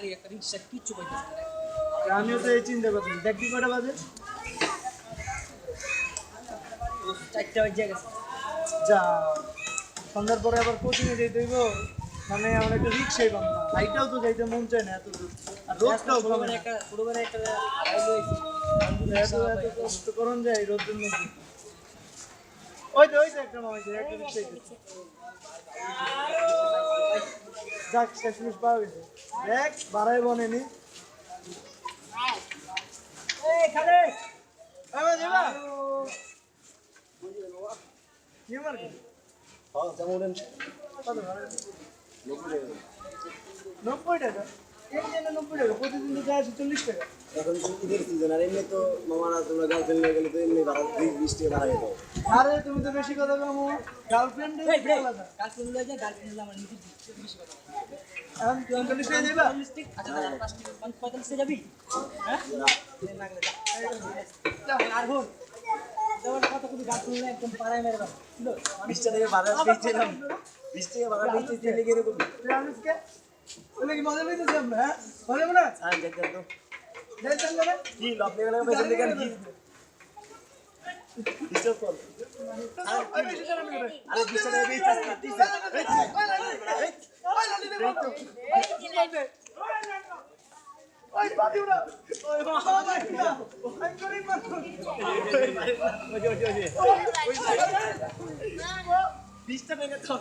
খালি একটা রিক্সা কিচ্ছু করতেছে না। আমিও তো এই চিন্তা করছি দেখবি কটা বাজে 4টা বাজে গেছে। যা সন্ধ্যার পরে আবার কোচিংয়ে যেতে হইব মানে আমরা একটা রিক্সাই পাবো না হাইটাও তো যাইতে মন চায় না এত দূর আর রোদটাও কমে না ছোটবেলায় একটা আইল হয়েছে এত কষ্ট করন যায় রোদের মধ্যে ওই তো একটা মামা একটা রিক্সাই যাক শেষমেশ পাওয়া গেছে দেখ বাড়াই বনেনি নব্বই টাকা প্রতিদিন তো যায় 40 টাকা এখন ঈদের সিজন আর এমনি তো মামারা তোমরা গার্লফ্রেন্ড নিয়ে গেলে তো এমনি ভাড়া 20 টাকা ভাড়া যেত আরে তুমি তো বেশি কথা কমো গার্লফ্রেন্ড আলাদা গার্লফ্রেন্ড লয়ে যায় গার্লফ্রেন্ড আমার নিজে বেশি কথা এখন 45 টাকা দিবা আচ্ছা তাহলে 45 যাবি হ্যাঁ না গেলে আর ভোর দেওয়ার কথা তুমি গার্লফ্রেন্ড একদম পাড়ায় মেরে দাও 20 টাকা ভাড়া দিয়েছিলাম 20 টাকা ভাড়া দিতে দিলে কি এরকম আজকে বলে কি মজা পেয়েছি আমরা হ্যাঁ বলে না আর দেখতে তো যাইতাম না কি লাভ নেই গেলে পয়সা দিকে কি ডিস্টার্ব কর ওই বেশি টাকা নেবে আরে 20 টাকা দিয়ে চাষ করতেছে ওই বাদিউরা ওই বাবা না ওই গরিব মানুষ 20 টাকা তো